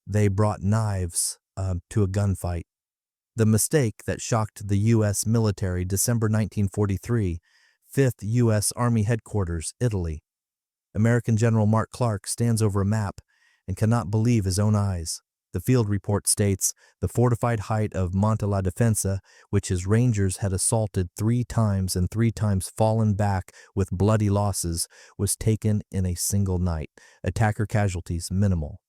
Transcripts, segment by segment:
They brought knives to a gunfight. The mistake that shocked the U.S. military, December 1943, 5th U.S. Army Headquarters, Italy. American General Mark Clark stands over a map and cannot believe his own eyes. The field report states the fortified height of Monte la Difensa, which his rangers had assaulted 3 times and 3 times fallen back with bloody losses, was taken in a single night. Attacker casualties minimal.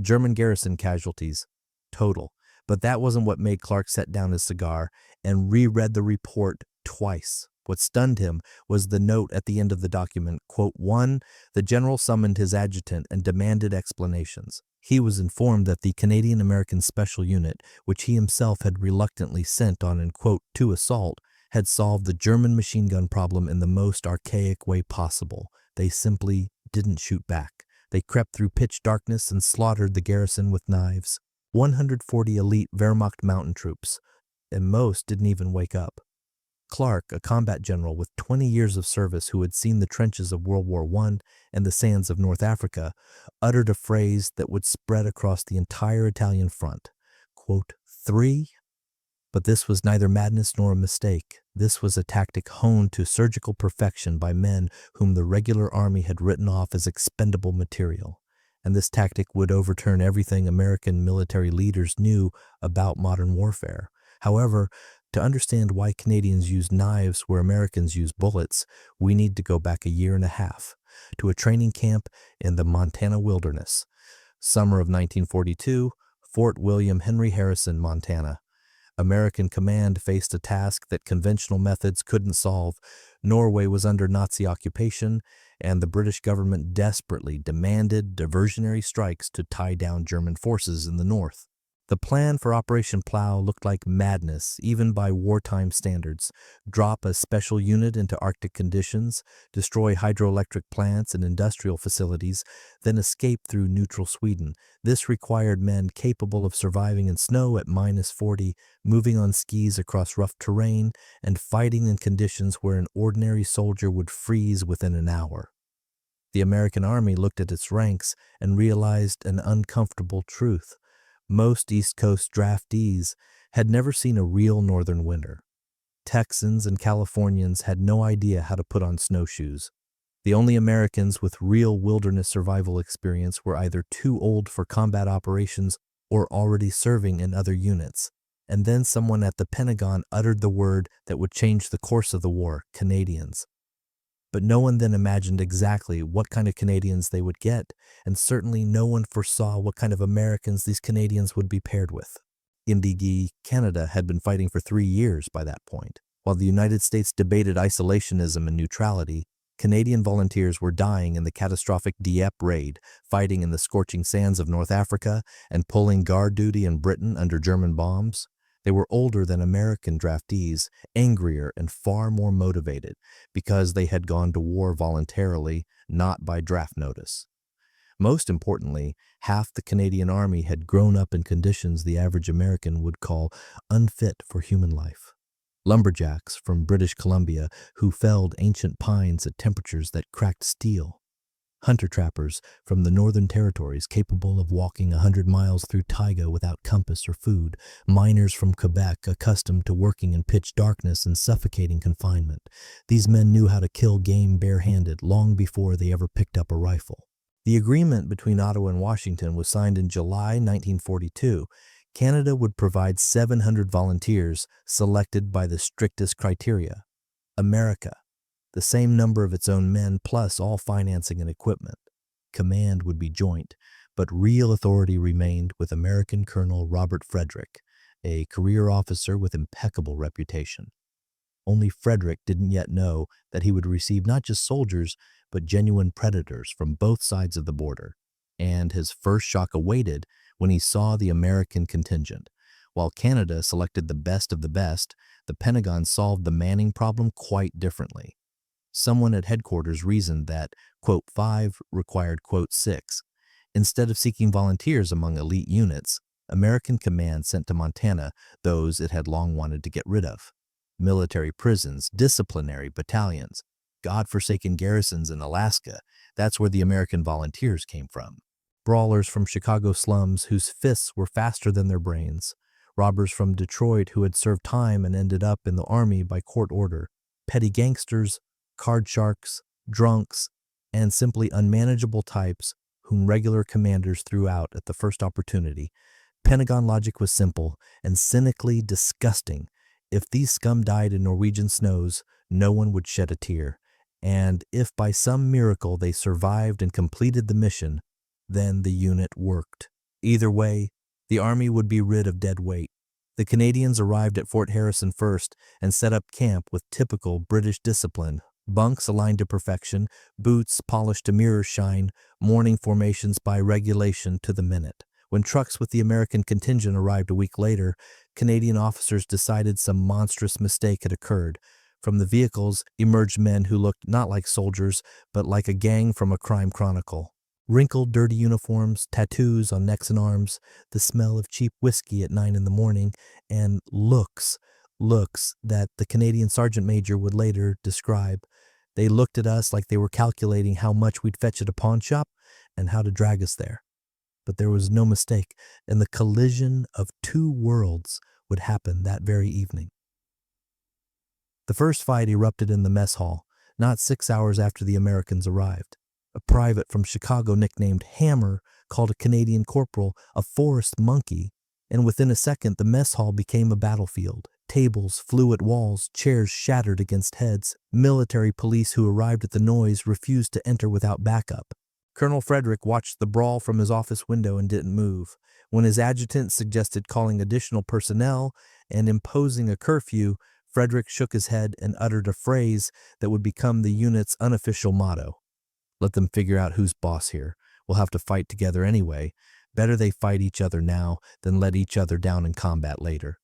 German garrison casualties total. But that wasn't what made Clark set down his cigar and reread the report twice. What stunned him was the note at the end of the document, quote, 1, the general summoned his adjutant and demanded explanations. He was informed that the Canadian-American Special Unit, which he himself had reluctantly sent on an, quote, to assault, had solved the German machine gun problem in the most archaic way possible. They simply didn't shoot back. They crept through pitch darkness and slaughtered the garrison with knives. 140 elite Wehrmacht mountain troops, and most didn't even wake up. Clark, a combat general with 20 years of service who had seen the trenches of World War I and the sands of North Africa, uttered a phrase that would spread across the entire Italian front. Quote, 3? But this was neither madness nor a mistake. This was a tactic honed to surgical perfection by men whom the regular army had written off as expendable material. And this tactic would overturn everything American military leaders knew about modern warfare. However, to understand why Canadians use knives where Americans use bullets, we need to go back a year and a half to a training camp in the Montana wilderness. Summer of 1942, Fort William Henry Harrison, Montana. American command faced a task that conventional methods couldn't solve. Norway was under Nazi occupation, and the British government desperately demanded diversionary strikes to tie down German forces in the north. The plan for Operation Plow looked like madness, even by wartime standards. Drop a special unit into Arctic conditions, destroy hydroelectric plants and industrial facilities, then escape through neutral Sweden. This required men capable of surviving in snow at -40, moving on skis across rough terrain, and fighting in conditions where an ordinary soldier would freeze within an hour. The American Army looked at its ranks and realized an uncomfortable truth. Most East Coast draftees had never seen a real northern winter. Texans and Californians had no idea how to put on snowshoes. The only Americans with real wilderness survival experience were either too old for combat operations or already serving in other units. And then someone at the Pentagon uttered the word that would change the course of the war, Canadians. But no one then imagined exactly what kind of Canadians they would get, and certainly no one foresaw what kind of Americans these Canadians would be paired with. Indigi, Canada had been fighting for 3 years by that point. While the United States debated isolationism and neutrality, Canadian volunteers were dying in the catastrophic Dieppe raid, fighting in the scorching sands of North Africa, and pulling guard duty in Britain under German bombs. They were older than American draftees, angrier and far more motivated, because they had gone to war voluntarily, not by draft notice. Most importantly, half the Canadian Army had grown up in conditions the average American would call unfit for human life. Lumberjacks from British Columbia who felled ancient pines at temperatures that cracked steel. Hunter-trappers from the Northern Territories capable of walking 100 miles through taiga without compass or food, miners from Quebec accustomed to working in pitch darkness and suffocating confinement. These men knew how to kill game barehanded long before they ever picked up a rifle. The agreement between Ottawa and Washington was signed in July 1942. Canada would provide 700 volunteers selected by the strictest criteria. America, the same number of its own men plus all financing and equipment. Command would be joint, but real authority remained with American Colonel Robert Frederick, a career officer with impeccable reputation. Only Frederick didn't yet know that he would receive not just soldiers, but genuine predators from both sides of the border. And his first shock awaited when he saw the American contingent. While Canada selected the best of the best, the Pentagon solved the manning problem quite differently. Someone at headquarters reasoned that, quote, 5 required, quote, 6. Instead of seeking volunteers among elite units, American command sent to Montana those it had long wanted to get rid of. Military prisons, disciplinary battalions, God-forsaken garrisons in Alaska, that's where the American volunteers came from. brawlers from Chicago slums whose fists were faster than their brains, robbers from Detroit who had served time and ended up in the army by court order, petty gangsters, card sharks, drunks, and simply unmanageable types whom regular commanders threw out at the first opportunity. Pentagon logic was simple and cynically disgusting. If these scum died in Norwegian snows, no one would shed a tear. And if by some miracle they survived and completed the mission, then the unit worked. Either way, the Army would be rid of dead weight. The Canadians arrived at Fort Harrison first and set up camp with typical British discipline. Bunks aligned to perfection, boots polished to mirror shine, morning formations by regulation to the minute. When trucks with the American contingent arrived a week later, Canadian officers decided some monstrous mistake had occurred. From the vehicles emerged men who looked not like soldiers, but like a gang from a crime chronicle. Wrinkled, dirty uniforms, tattoos on necks and arms, the smell of cheap whiskey at 9 in the morning, and looks that the Canadian sergeant major would later describe. They looked at us like they were calculating how much we'd fetch at a pawn shop and how to drag us there. But there was no mistake, and the collision of two worlds would happen that very evening. The first fight erupted in the mess hall, not 6 hours after the Americans arrived. A private from Chicago nicknamed Hammer called a Canadian corporal a forest monkey, and within a second the mess hall became a battlefield. Tables flew at walls, chairs shattered against heads. Military police who arrived at the noise refused to enter without backup. Colonel Frederick watched the brawl from his office window and didn't move. When his adjutant suggested calling additional personnel and imposing a curfew, Frederick shook his head and uttered a phrase that would become the unit's unofficial motto. Let them figure out who's boss here. We'll have to fight together anyway. Better they fight each other now than let each other down in combat later.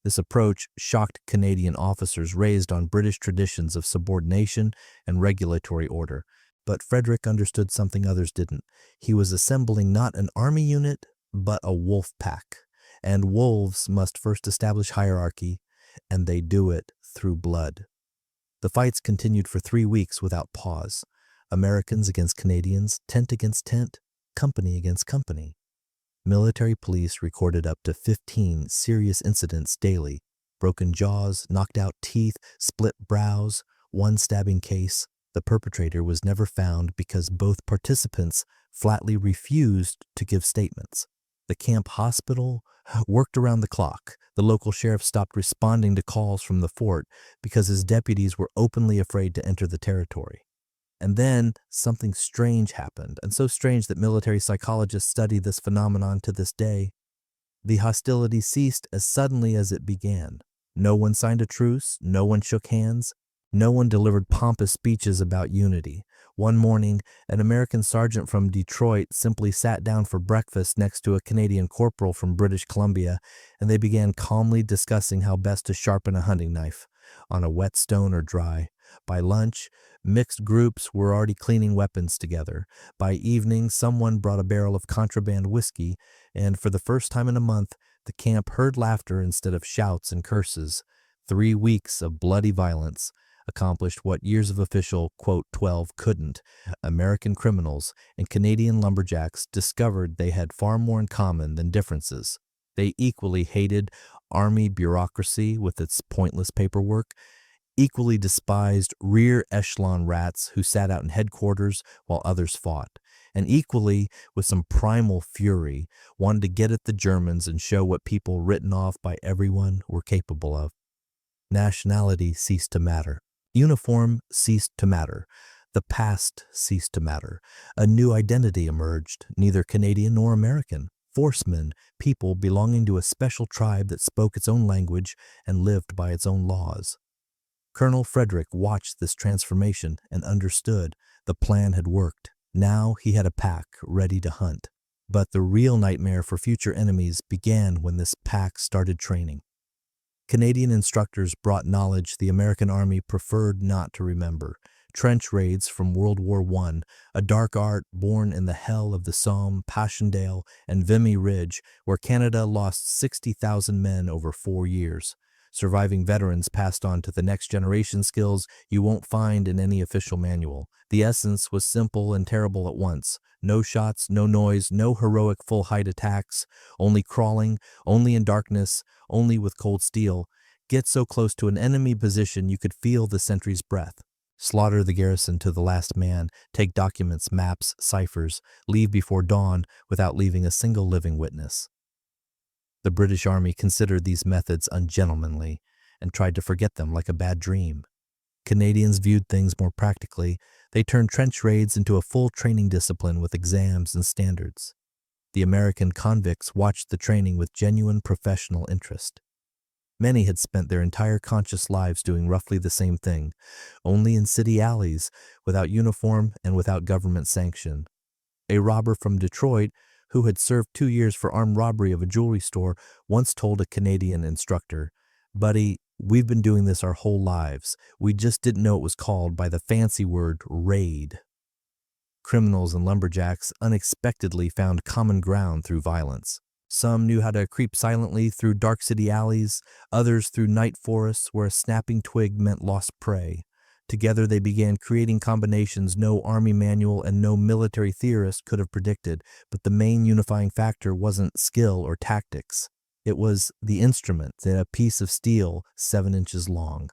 This approach shocked Canadian officers raised on British traditions of subordination and regulatory order. But Frederick understood something others didn't. He was assembling not an army unit, but a wolf pack. And wolves must first establish hierarchy, and they do it through blood. The fights continued for 3 weeks without pause. Americans against Canadians, tent against tent, company against company. Military police recorded up to 15 serious incidents daily. Broken jaws, knocked out teeth, split brows, one stabbing case. The perpetrator was never found because both participants flatly refused to give statements. The camp hospital worked around the clock. The local sheriff stopped responding to calls from the fort because his deputies were openly afraid to enter the territory. And then something strange happened, and so strange that military psychologists study this phenomenon to this day. The hostility ceased as suddenly as it began. No one signed a truce, no one shook hands, no one delivered pompous speeches about unity. One morning, an American sergeant from Detroit simply sat down for breakfast next to a Canadian corporal from British Columbia, and they began calmly discussing how best to sharpen a hunting knife, on a wet stone or dry. By lunch, mixed groups were already cleaning weapons together. By evening, someone brought a barrel of contraband whiskey, and for the first time in a month, the camp heard laughter instead of shouts and curses. 3 weeks of bloody violence accomplished what years of official, quote, 12 couldn't. American criminals and Canadian lumberjacks discovered they had far more in common than differences. They equally hated army bureaucracy with its pointless paperwork, equally despised rear echelon rats who sat out in headquarters while others fought, and equally, with some primal fury, wanted to get at the Germans and show what people written off by everyone were capable of. Nationality ceased to matter. Uniform ceased to matter. The past ceased to matter. A new identity emerged, neither Canadian nor American. Forcemen, people belonging to a special tribe that spoke its own language and lived by its own laws. Colonel Frederick watched this transformation and understood the plan had worked. Now he had a pack ready to hunt. But the real nightmare for future enemies began when this pack started training. Canadian instructors brought knowledge the American Army preferred not to remember. Trench raids from World War I, a dark art born in the hell of the Somme, Passchendaele, and Vimy Ridge, where Canada lost 60,000 men over 4 years. Surviving veterans passed on to the next generation skills you won't find in any official manual. The essence was simple and terrible at once. No shots, no noise, no heroic full-height attacks, only crawling, only in darkness, only with cold steel. Get so close to an enemy position you could feel the sentry's breath. Slaughter the garrison to the last man, take documents, maps, ciphers, leave before dawn without leaving a single living witness. The British Army considered these methods ungentlemanly and tried to forget them like a bad dream. Canadians viewed things more practically. They turned trench raids into a full training discipline with exams and standards. The American convicts watched the training with genuine professional interest. Many had spent their entire conscious lives doing roughly the same thing, only in city alleys, without uniform and without government sanction. A robber from Detroit, who had served 2 years for armed robbery of a jewelry store, once told a Canadian instructor, "Buddy, we've been doing this our whole lives. We just didn't know it was called by the fancy word raid." Criminals and lumberjacks unexpectedly found common ground through violence. Some knew how to creep silently through dark city alleys, others through night forests where a snapping twig meant lost prey. Together they began creating combinations no army manual and no military theorist could have predicted, but the main unifying factor wasn't skill or tactics. It was the instrument, a piece of steel 7 inches long.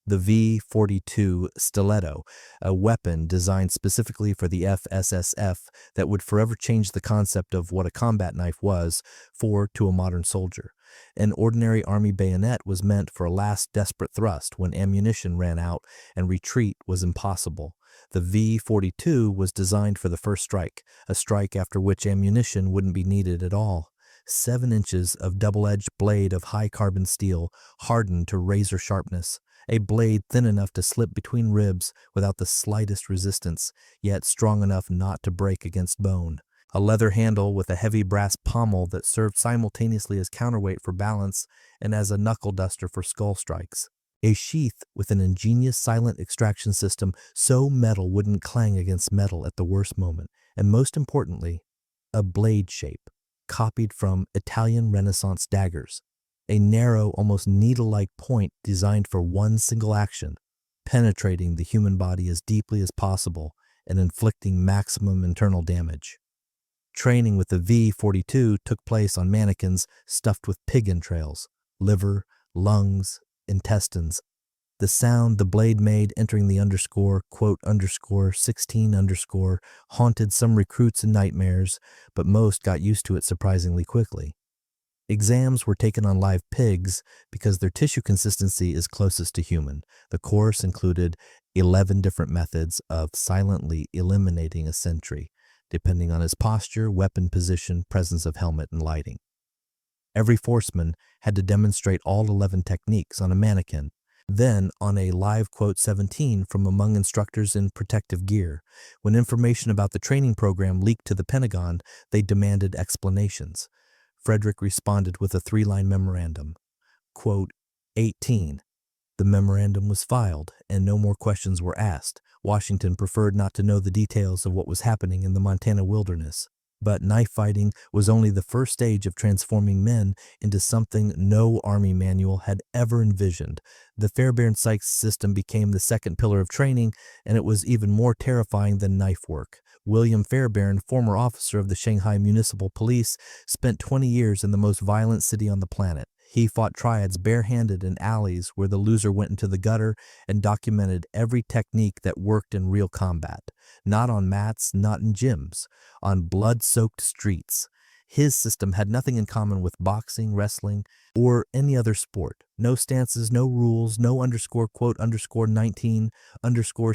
The V-42 Stiletto, a weapon designed specifically for the FSSF that would forever change the concept of what a combat knife was to a modern soldier. An ordinary army bayonet was meant for a last desperate thrust when ammunition ran out and retreat was impossible. The V-42 was designed for the first strike, a strike after which ammunition wouldn't be needed at all. 7 inches of double-edged blade of high-carbon steel, hardened to razor sharpness. A blade thin enough to slip between ribs without the slightest resistance, yet strong enough not to break against bone. A leather handle with a heavy brass pommel that served simultaneously as counterweight for balance and as a knuckle duster for skull strikes. A sheath with an ingenious silent extraction system so metal wouldn't clang against metal at the worst moment. And most importantly, a blade shape, copied from Italian Renaissance daggers. A narrow, almost needle-like point designed for one single action, penetrating the human body as deeply as possible and inflicting maximum internal damage. Training with the V-42 took place on mannequins stuffed with pig entrails, liver, lungs, intestines. The sound the blade made entering the _16_ haunted some recruits in nightmares, but most got used to it surprisingly quickly. Exams were taken on live pigs because their tissue consistency is closest to human. The course included 11 different methods of silently eliminating a sentry, depending on his posture, weapon position, presence of helmet, and lighting. Every forceman had to demonstrate all 11 techniques on a mannequin, then on a live .17 from among instructors in protective gear. When information about the training program leaked to the Pentagon, they demanded explanations. Frederick responded with a 3-line memorandum. 18. The memorandum was filed, and no more questions were asked. Washington preferred not to know the details of what was happening in the Montana wilderness. But knife fighting was only the first stage of transforming men into something no army manual had ever envisioned. The Fairbairn-Sykes system became the second pillar of training, and it was even more terrifying than knife work. William Fairbairn, former officer of the Shanghai Municipal Police, spent 20 years in the most violent city on the planet. He fought triads barehanded in alleys where the loser went into the gutter and documented every technique that worked in real combat. Not on mats, not in gyms, on blood-soaked streets. His system had nothing in common with boxing, wrestling, or any other sport. No stances, no rules, no _19_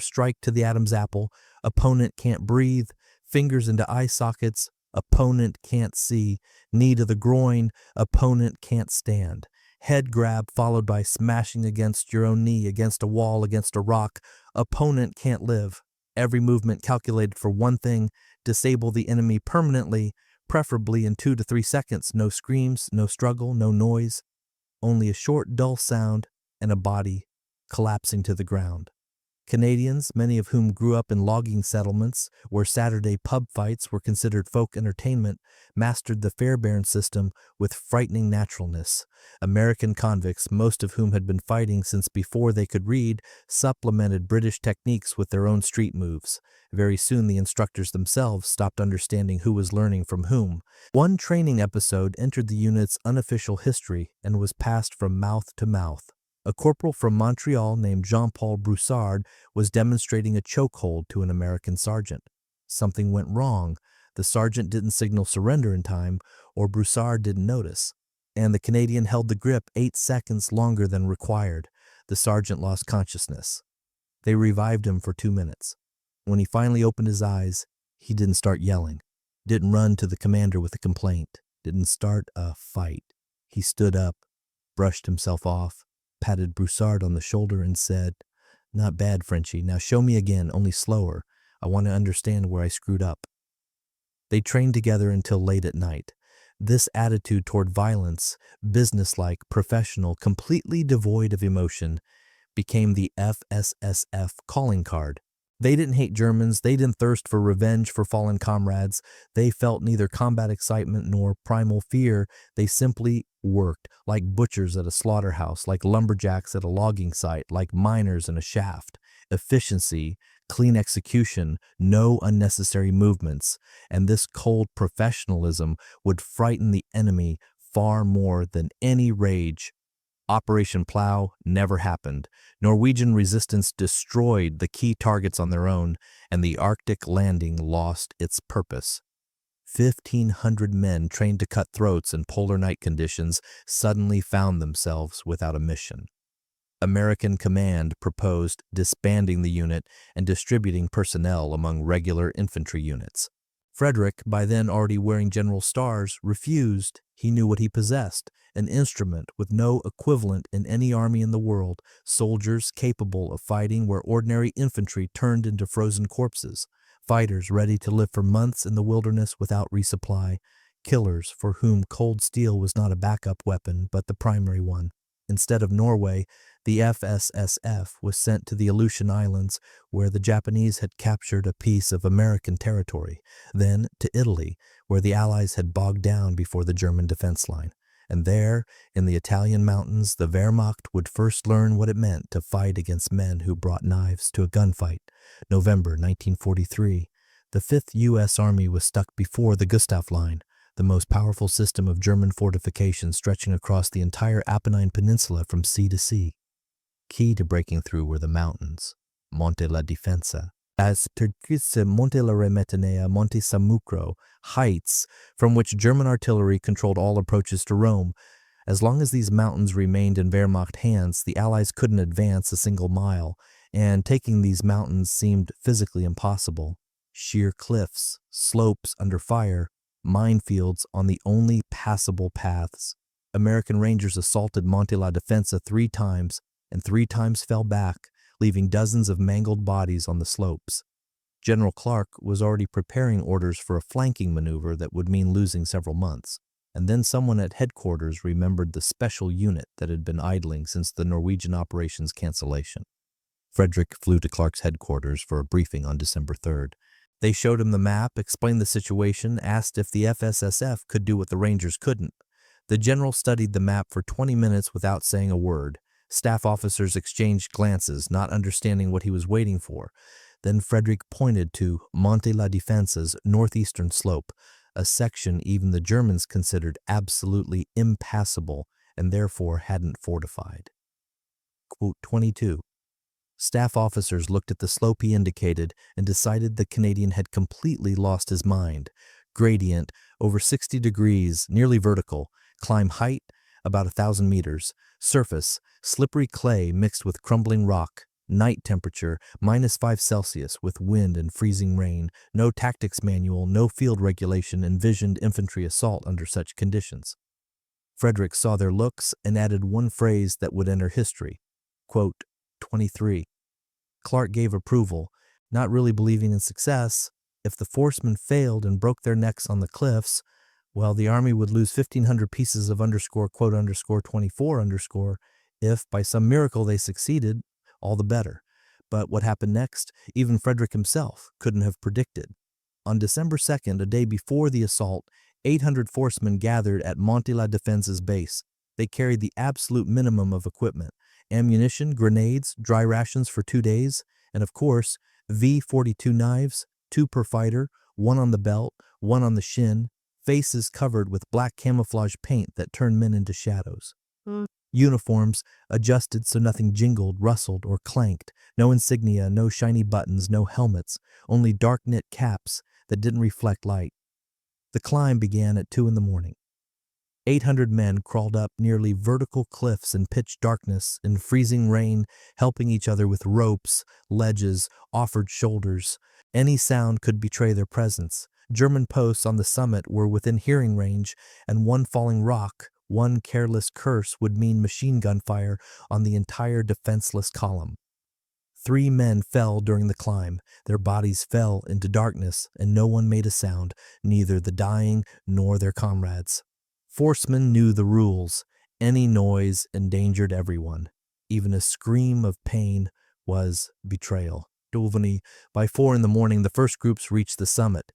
strike to the Adam's apple, opponent can't breathe, fingers into eye sockets, opponent can't see, knee to the groin, opponent can't stand. Head grab followed by smashing against your own knee, against a wall, against a rock, opponent can't live. Every movement calculated for one thing, disable the enemy permanently, preferably in 2 to 3 seconds. No screams, no struggle, no noise, only a short dull sound and a body collapsing to the ground. Canadians, many of whom grew up in logging settlements where Saturday pub fights were considered folk entertainment, mastered the Fairbairn system with frightening naturalness. American convicts, most of whom had been fighting since before they could read, supplemented British techniques with their own street moves. Very soon the instructors themselves stopped understanding who was learning from whom. One training episode entered the unit's unofficial history and was passed from mouth to mouth. A corporal from Montreal named Jean-Paul Broussard was demonstrating a chokehold to an American sergeant. Something went wrong. The sergeant didn't signal surrender in time, or Broussard didn't notice, and the Canadian held the grip 8 seconds longer than required. The sergeant lost consciousness. They revived him for 2 minutes. When he finally opened his eyes, he didn't start yelling, didn't run to the commander with a complaint, didn't start a fight. He stood up, brushed himself off, patted Broussard on the shoulder and said, "Not bad, Frenchie. Now show me again, only slower. I want to understand where I screwed up." They trained together until late at night. This attitude toward violence, businesslike, professional, completely devoid of emotion, became the FSSF calling card. They didn't hate Germans, they didn't thirst for revenge for fallen comrades, they felt neither combat excitement nor primal fear, they simply worked, like butchers at a slaughterhouse, like lumberjacks at a logging site, like miners in a shaft. Efficiency, clean execution, no unnecessary movements, and this cold professionalism would frighten the enemy far more than any rage. Operation Plow never happened. Norwegian resistance destroyed the key targets on their own, and the Arctic landing lost its purpose. 1,500 men trained to cut throats in polar night conditions suddenly found themselves without a mission. American command proposed disbanding the unit and distributing personnel among regular infantry units. Frederick, by then already wearing general stars, refused. He knew what he possessed, an instrument with no equivalent in any army in the world, soldiers capable of fighting where ordinary infantry turned into frozen corpses, fighters ready to live for months in the wilderness without resupply, killers for whom cold steel was not a backup weapon but the primary one. Instead of Norway, the FSSF was sent to the Aleutian Islands, where the Japanese had captured a piece of American territory, then to Italy, where the Allies had bogged down before the German defense line. And there, in the Italian mountains, the Wehrmacht would first learn what it meant to fight against men who brought knives to a gunfight. November 1943, the 5th U.S. Army was stuck before the Gustav Line, the most powerful system of German fortifications stretching across the entire Apennine Peninsula from sea to sea. Key to breaking through were the mountains, Monte la Difensa, as Turquise Monte la Remetenea, Monte Sammucro, heights from which German artillery controlled all approaches to Rome. As long as these mountains remained in Wehrmacht hands, the Allies couldn't advance a single mile, and taking these mountains seemed physically impossible. Sheer cliffs, slopes under fire, minefields on the only passable paths. American Rangers assaulted Monte la Difensa 3 times, and 3 times fell back, leaving dozens of mangled bodies on the slopes. General Clark was already preparing orders for a flanking maneuver that would mean losing several months, and then someone at headquarters remembered the special unit that had been idling since the Norwegian operation's cancellation. Frederick flew to Clark's headquarters for a briefing on December 3rd. They showed him the map, explained the situation, asked if the FSSF could do what the Rangers couldn't. The general studied the map for 20 minutes without saying a word. Staff officers exchanged glances, not understanding what he was waiting for. Then Frederick pointed to Monte la Difensa's northeastern slope, a section even the Germans considered absolutely impassable and therefore hadn't fortified. Quote 22. Staff officers looked at the slope he indicated and decided the Canadian had completely lost his mind. Gradient, over 60 degrees, nearly vertical. Climb height, about 1,000 meters. Surface, slippery clay mixed with crumbling rock. Night temperature, -5 Celsius with wind and freezing rain. No tactics manual, no field regulation envisioned infantry assault under such conditions. Frederick saw their looks and added one phrase that would enter history. Quote 23. Clark gave approval, not really believing in success. If the forcemen failed and broke their necks on the cliffs, well, the Army would lose 1,500 pieces of _quote_24_. If by some miracle they succeeded, all the better. But what happened next, even Frederick himself couldn't have predicted. On December 2nd, a day before the assault, 800 forcemen gathered at Monte la Difensa's base. They carried the absolute minimum of equipment: ammunition, grenades, dry rations for 2 days, and of course, V-42 knives, 2 per fighter, 1 on the belt, 1 on the shin, faces covered with black camouflage paint that turned men into shadows. Uniforms adjusted so nothing jingled, rustled, or clanked. No insignia, no shiny buttons, no helmets, only dark knit caps that didn't reflect light. The climb began at 2 in the morning. 800 men crawled up nearly vertical cliffs in pitch darkness, in freezing rain, helping each other with ropes, ledges, offered shoulders. Any sound could betray their presence. German posts on the summit were within hearing range, and one falling rock, one careless curse would mean machine gun fire on the entire defenseless column. 3 men fell during the climb. Their bodies fell into darkness, and no one made a sound, neither the dying nor their comrades. Forcemen knew the rules. Any noise endangered everyone. Even a scream of pain was betrayal. By 4 in the morning, the first groups reached the summit.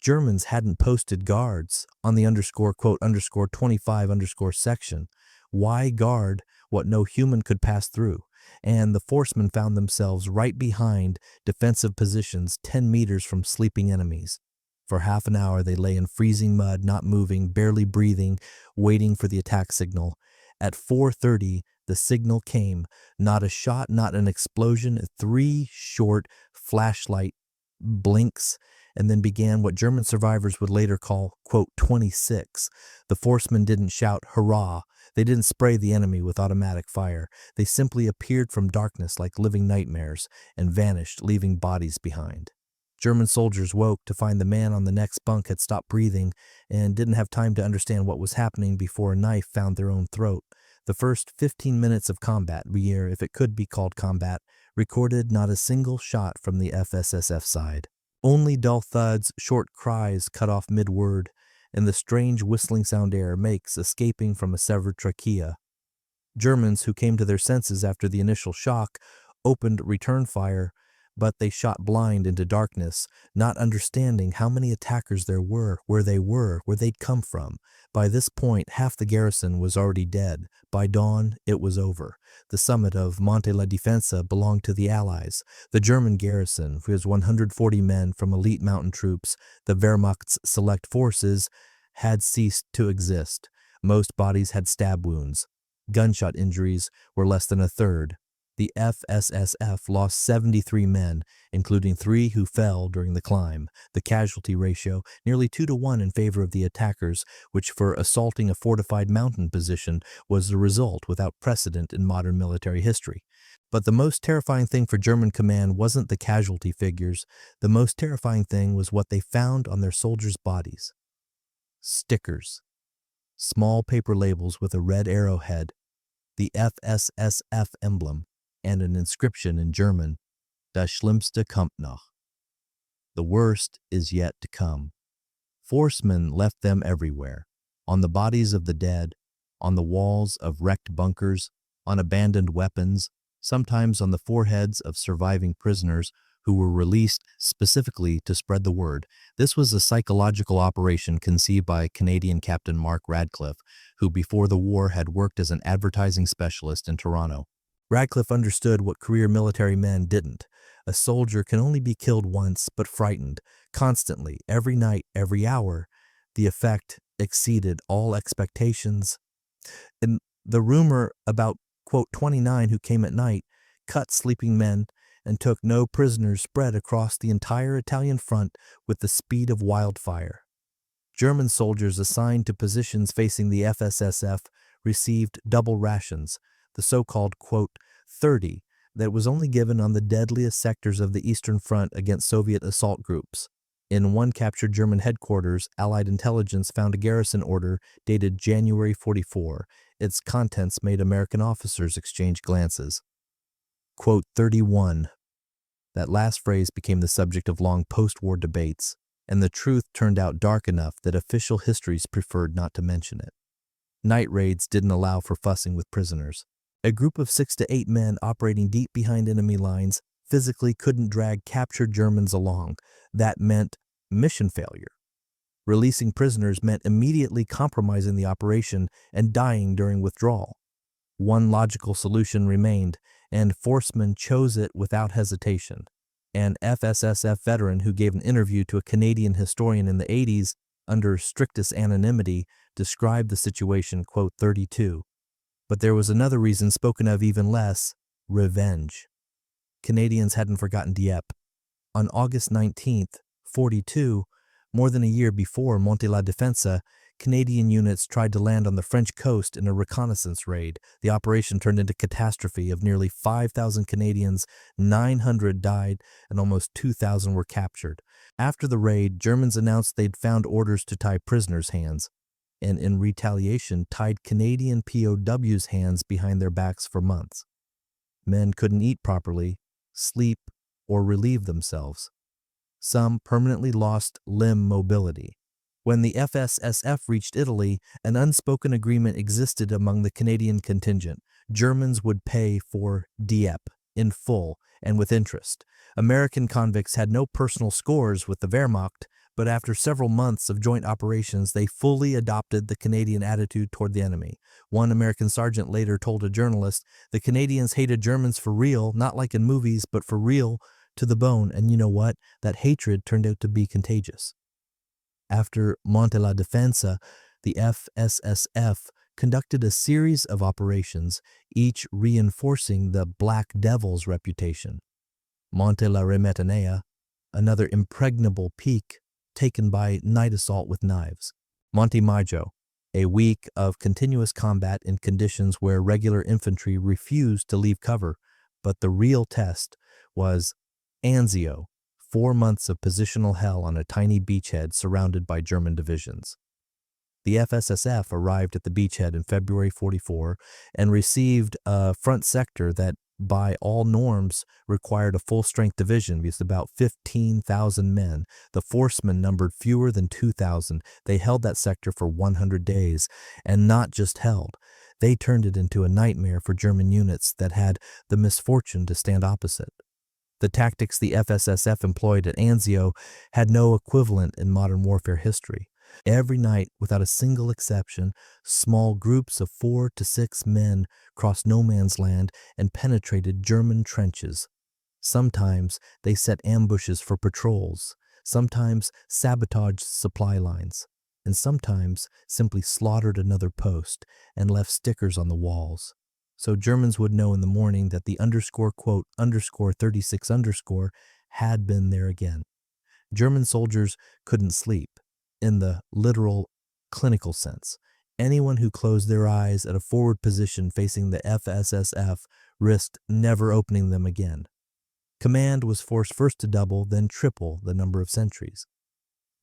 Germans hadn't posted guards on the _25_ section. Why guard what no human could pass through? And the forcemen found themselves right behind defensive positions 10 meters from sleeping enemies. For half an hour they lay in freezing mud, not moving, barely breathing, waiting for the attack signal. At 4:30, the signal came. Not a shot, not an explosion, 3 short flashlight blinks, and then began what German survivors would later call, quote, 26. The forcemen didn't shout, hurrah. They didn't spray the enemy with automatic fire. They simply appeared from darkness like living nightmares and vanished, leaving bodies behind. German soldiers woke to find the man on the next bunk had stopped breathing and didn't have time to understand what was happening before a knife found their own throat. The first 15 minutes of combat, if it could be called combat, recorded not a single shot from the FSSF side. Only dull thuds, short cries cut off mid-word, and the strange whistling sound air makes escaping from a severed trachea. Germans who came to their senses after the initial shock opened return fire, but they shot blind into darkness, not understanding how many attackers there were, where they'd come from. By this point, half the garrison was already dead. By dawn, it was over. The summit of Monte la Difensa belonged to the Allies. The German garrison, with 140 men from elite mountain troops, the Wehrmacht's select forces, had ceased to exist. Most bodies had stab wounds. Gunshot injuries were less than a third. The FSSF lost 73 men, including 3 who fell during the climb. The casualty ratio, nearly 2-to-1 in favor of the attackers, which for assaulting a fortified mountain position was a result without precedent in modern military history. But the most terrifying thing for German command wasn't the casualty figures. The most terrifying thing was what they found on their soldiers' bodies. Stickers. Small paper labels with a red arrowhead, the FSSF emblem, and an inscription in German, Das Schlimmste kommt noch. The worst is yet to come. Forcemen left them everywhere, on the bodies of the dead, on the walls of wrecked bunkers, on abandoned weapons, sometimes on the foreheads of surviving prisoners who were released specifically to spread the word. This was a psychological operation conceived by Canadian Captain Mark Radcliffe, who before the war had worked as an advertising specialist in Toronto. Radcliffe understood what career military men didn't. A soldier can only be killed once, but frightened, constantly, every night, every hour. The effect exceeded all expectations. And the rumor about, quote, 29 who came at night, cut sleeping men, and took no prisoners spread across the entire Italian front with the speed of wildfire. German soldiers assigned to positions facing the FSSF received double rations, the so-called, quote, 30, that was only given on the deadliest sectors of the Eastern Front against Soviet assault groups. In one captured German headquarters, Allied intelligence found a garrison order dated January 44. Its contents made American officers exchange glances. Quote, 31. That last phrase became the subject of long post-war debates, and the truth turned out dark enough that official histories preferred not to mention it. Night raids didn't allow for fussing with prisoners. A group of 6 to 8 men operating deep behind enemy lines physically couldn't drag captured Germans along. That meant mission failure. Releasing prisoners meant immediately compromising the operation and dying during withdrawal. One logical solution remained, and Forceman chose it without hesitation. An FSSF veteran who gave an interview to a Canadian historian in the 80s under strictest anonymity described the situation, quote, 32. But there was another reason spoken of even less: revenge. Canadians hadn't forgotten Dieppe. On August 19th, 42, more than a year before Monte la Difensa, Canadian units tried to land on the French coast in a reconnaissance raid. The operation turned into catastrophe. Of nearly 5,000 Canadians, 900 died and almost 2,000 were captured. After the raid, Germans announced they'd found orders to tie prisoners' hands, and in retaliation tied Canadian POWs' hands behind their backs for months. Men couldn't eat properly, sleep, or relieve themselves. Some permanently lost limb mobility. When the FSSF reached Italy, an unspoken agreement existed among the Canadian contingent. Germans would pay for Dieppe in full and with interest. American convicts had no personal scores with the Wehrmacht, but after several months of joint operations, they fully adopted the Canadian attitude toward the enemy. One American sergeant later told a journalist, "The Canadians hated Germans for real, not like in movies, but for real, to the bone, and you know what? That hatred turned out to be contagious." After Monte la Difensa, the FSSF conducted a series of operations, each reinforcing the Black Devil's reputation. Monte la Remetanea, another impregnable peak taken by night assault with knives. Monte Maggio, a week of continuous combat in conditions where regular infantry refused to leave cover. But the real test was Anzio, 4 months of positional hell on a tiny beachhead surrounded by German divisions. The FSSF arrived at the beachhead in February 44 and received a front sector that, by all norms, required a full-strength division with about 15,000 men. The Forcemen numbered fewer than 2,000. They held that sector for 100 days, and not just held. They turned it into a nightmare for German units that had the misfortune to stand opposite. The tactics the FSSF employed at Anzio had no equivalent in modern warfare history. Every night, without a single exception, small groups of 4 to 6 men crossed no man's land and penetrated German trenches. Sometimes they set ambushes for patrols, sometimes sabotaged supply lines, and sometimes simply slaughtered another post and left stickers on the walls. So Germans would know in the morning that the _36_ had been there again. German soldiers couldn't sleep, in the literal clinical sense. Anyone who closed their eyes at a forward position facing the FSSF risked never opening them again. Command was forced first to double, then triple the number of sentries.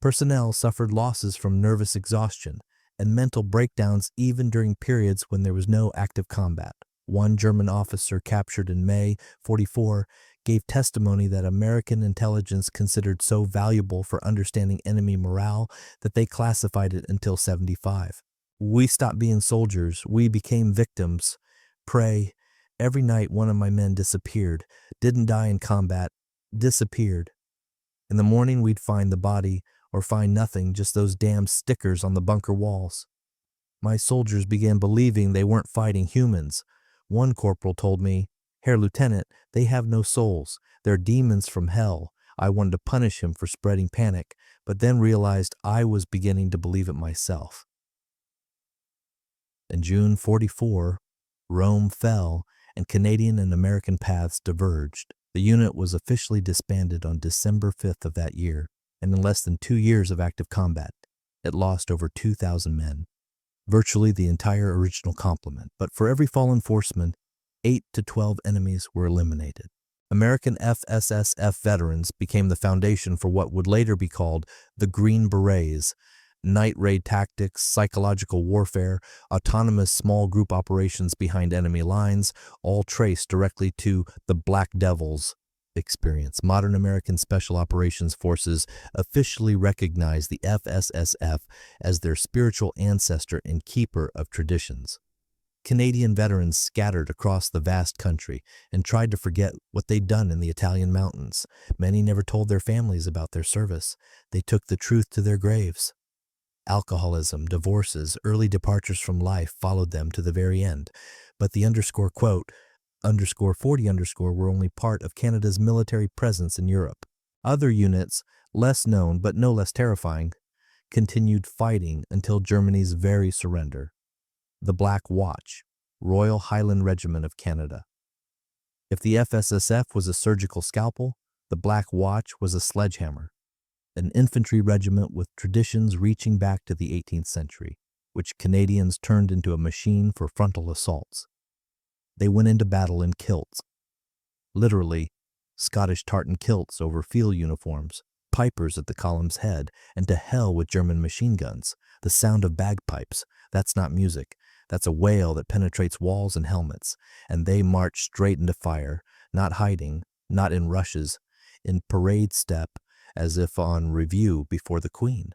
Personnel suffered losses from nervous exhaustion and mental breakdowns even during periods when there was no active combat. One German officer captured in May 44 gave testimony that American intelligence considered so valuable for understanding enemy morale that they classified it until 75. "We stopped being soldiers. We became victims. Prey. Every night one of my men disappeared. Didn't die in combat. Disappeared. In the morning we'd find the body or find nothing, just those damn stickers on the bunker walls. My soldiers began believing they weren't fighting humans. One corporal told me, 'Herr Lieutenant, they have no souls. They're demons from hell.' I wanted to punish him for spreading panic, but then realized I was beginning to believe it myself." In June 44, Rome fell and Canadian and American paths diverged. The unit was officially disbanded on December 5th of that year, and in less than 2 years of active combat, it lost over 2,000 men. Virtually the entire original complement, but for every fallen Forceman, 8 to 12 enemies were eliminated. American FSSF veterans became the foundation for what would later be called the Green Berets. Night raid tactics, psychological warfare, autonomous small group operations behind enemy lines, all traced directly to the Black Devil's experience. Modern American Special Operations Forces officially recognize the FSSF as their spiritual ancestor and keeper of traditions. Canadian veterans scattered across the vast country and tried to forget what they'd done in the Italian mountains. Many never told their families about their service. They took the truth to their graves. Alcoholism, divorces, early departures from life followed them to the very end. But the _40_ were only part of Canada's military presence in Europe. Other units, less known but no less terrifying, continued fighting until Germany's very surrender. The Black Watch, Royal Highland Regiment of Canada. If the FSSF was a surgical scalpel, the Black Watch was a sledgehammer, an infantry regiment with traditions reaching back to the 18th century, which Canadians turned into a machine for frontal assaults. They went into battle in kilts, literally Scottish tartan kilts over field uniforms, pipers at the column's head, and to hell with German machine guns. The sound of bagpipes, that's not music, that's a wail that penetrates walls and helmets, and they march straight into fire, not hiding, not in rushes, in parade step, as if on review before the Queen.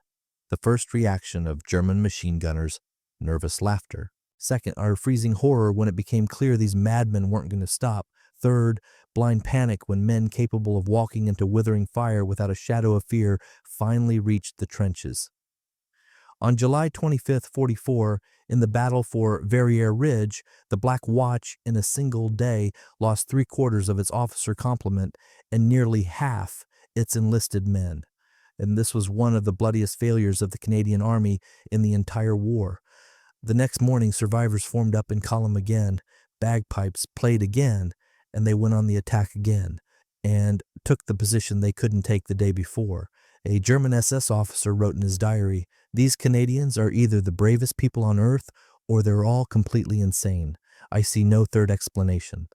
The first reaction of German machine gunners, nervous laughter. Second, our freezing horror when it became clear these madmen weren't going to stop. Third, blind panic when men capable of walking into withering fire without a shadow of fear finally reached the trenches. On July 25, 44, in the battle for Verrières Ridge, the Black Watch in a single day lost 3/4 of its officer complement and nearly half its enlisted men. And this was one of the bloodiest failures of the Canadian Army in the entire war. The next morning, survivors formed up in column again, bagpipes played again, and they went on the attack again, and took the position they couldn't take the day before. A German SS officer wrote in his diary, "These Canadians are either the bravest people on earth, or they're all completely insane. I see no third explanation."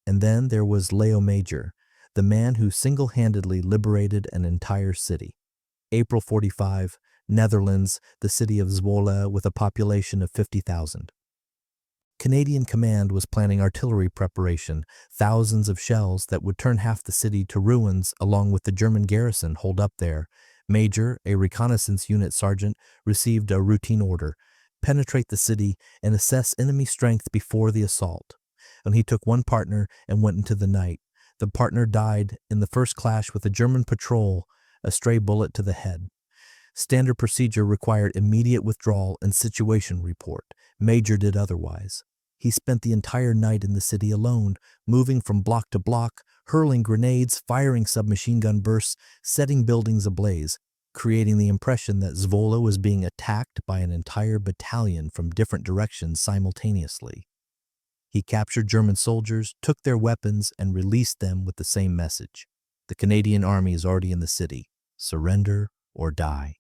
And then there was Leo Major, the man who single-handedly liberated an entire city. April 45, Netherlands, the city of Zwolle with a population of 50,000. Canadian Command was planning artillery preparation, thousands of shells that would turn half the city to ruins along with the German garrison holed up there. Major, a reconnaissance unit sergeant, received a routine order: penetrate the city and assess enemy strength before the assault. And he took one partner and went into the night. The partner died in the first clash with a German patrol, a stray bullet to the head. Standard procedure required immediate withdrawal and situation report. Major did otherwise. He spent the entire night in the city alone, moving from block to block, hurling grenades, firing submachine gun bursts, setting buildings ablaze, creating the impression that Zwolle was being attacked by an entire battalion from different directions simultaneously. He captured German soldiers, took their weapons, and released them with the same message: the Canadian Army is already in the city. Surrender or die.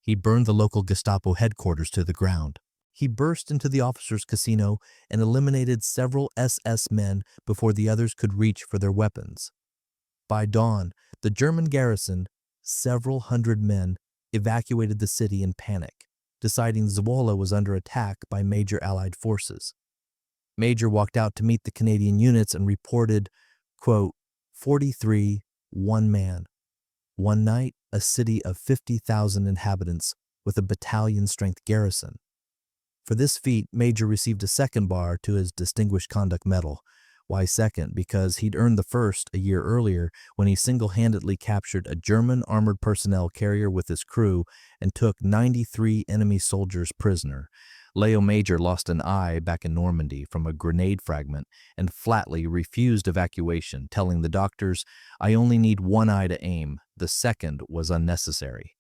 He burned the local Gestapo headquarters to the ground. He burst into the officers' casino and eliminated several SS men before the others could reach for their weapons. By dawn, the German garrison, several hundred men, evacuated the city in panic, deciding Zwolle was under attack by major Allied forces. Major walked out to meet the Canadian units and reported, quote, 43, one man. One night, a city of 50,000 inhabitants with a battalion-strength garrison. For this feat, Major received a second bar to his Distinguished Conduct Medal. Why second? Because he'd earned the first a year earlier when he single-handedly captured a German armored personnel carrier with his crew and took 93 enemy soldiers prisoner. Leo Major lost an eye back in Normandy from a grenade fragment and flatly refused evacuation, telling the doctors, "I only need one eye to aim. The second was unnecessary."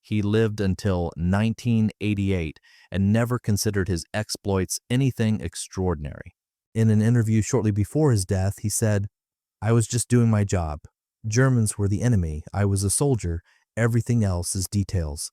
He lived until 1988 and never considered his exploits anything extraordinary. In an interview shortly before his death, he said, "I was just doing my job. Germans were the enemy. I was a soldier. Everything else is details."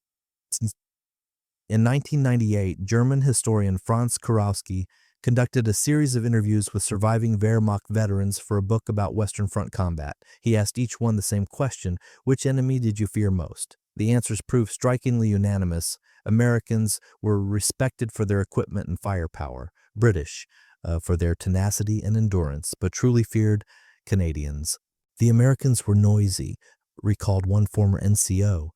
In 1998, German historian Franz Kurowski conducted a series of interviews with surviving Wehrmacht veterans for a book about Western Front combat. He asked each one the same question: which enemy did you fear most? The answers proved strikingly unanimous. Americans were respected for their equipment and firepower, British for their tenacity and endurance, but truly feared Canadians. The Americans were noisy, recalled one former NCO.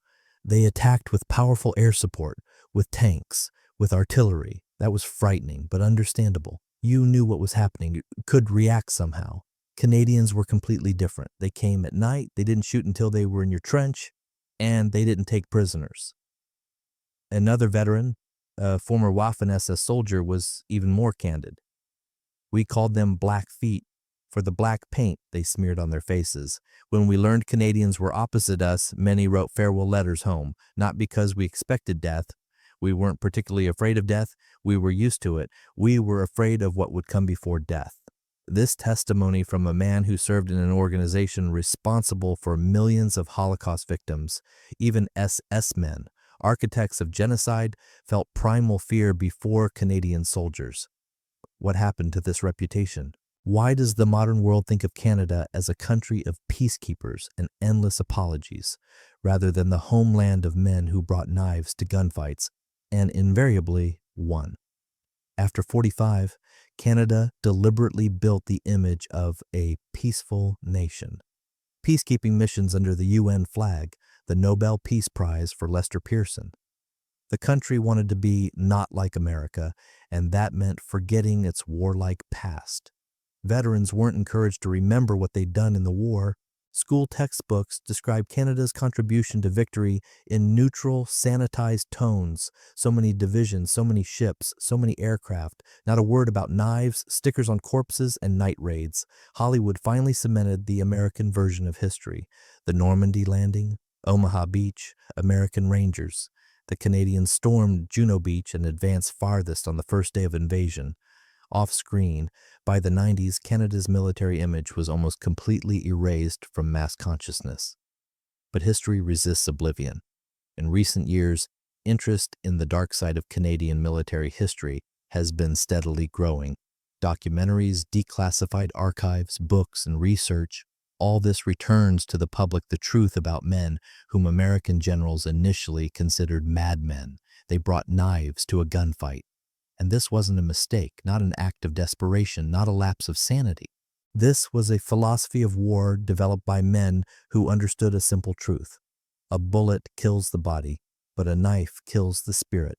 They attacked with powerful air support, with tanks, with artillery. That was frightening, but understandable. You knew what was happening, you could react somehow. Canadians were completely different. They came at night, they didn't shoot until they were in your trench, and they didn't take prisoners. Another veteran, a former Waffen-SS soldier, was even more candid. We called them Black Feet for the black paint they smeared on their faces. When we learned Canadians were opposite us, many wrote farewell letters home, not because we expected death. We weren't particularly afraid of death. We were used to it. We were afraid of what would come before death. This testimony from a man who served in an organization responsible for millions of Holocaust victims, even SS men, architects of genocide, felt primal fear before Canadian soldiers. What happened to this reputation? Why does the modern world think of Canada as a country of peacekeepers and endless apologies, rather than the homeland of men who brought knives to gunfights and invariably won? After 45, Canada deliberately built the image of a peaceful nation. Peacekeeping missions under the UN flag, the Nobel Peace Prize for Lester Pearson. The country wanted to be not like America, and that meant forgetting its warlike past. Veterans weren't encouraged to remember what they'd done in the war. School textbooks describe Canada's contribution to victory in neutral, sanitized tones. So many divisions, so many ships, so many aircraft. Not a word about knives, stickers on corpses, and night raids. Hollywood finally cemented the American version of history. The Normandy landing, Omaha Beach, American Rangers. The Canadians stormed Juno Beach and advanced farthest on the first day of invasion. Off-screen, by the 90s, Canada's military image was almost completely erased from mass consciousness. But history resists oblivion. In recent years, interest in the dark side of Canadian military history has been steadily growing. Documentaries, declassified archives, books, and research, all this returns to the public the truth about men whom American generals initially considered madmen. They brought knives to a gunfight. And this wasn't a mistake, not an act of desperation, not a lapse of sanity. This was a philosophy of war developed by men who understood a simple truth. A bullet kills the body, but a knife kills the spirit.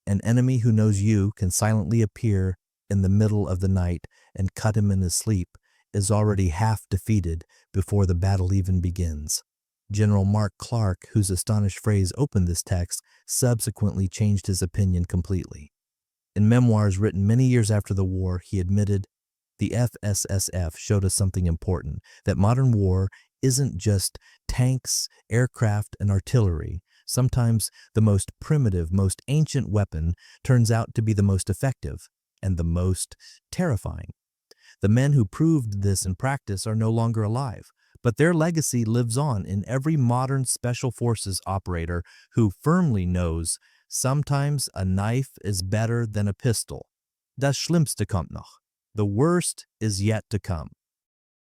An enemy who knows you can silently appear in the middle of the night and cut him in his sleep is already half defeated before the battle even begins. General Mark Clark, whose astonished phrase opened this text, subsequently changed his opinion completely. In memoirs written many years after the war, he admitted, "The FSSF showed us something important, that modern war isn't just tanks, aircraft, and artillery. Sometimes the most primitive, most ancient weapon turns out to be the most effective and the most terrifying." The men who proved this in practice are no longer alive, but their legacy lives on in every modern special forces operator who firmly knows sometimes a knife is better than a pistol. Das Schlimmste kommt noch. The worst is yet to come.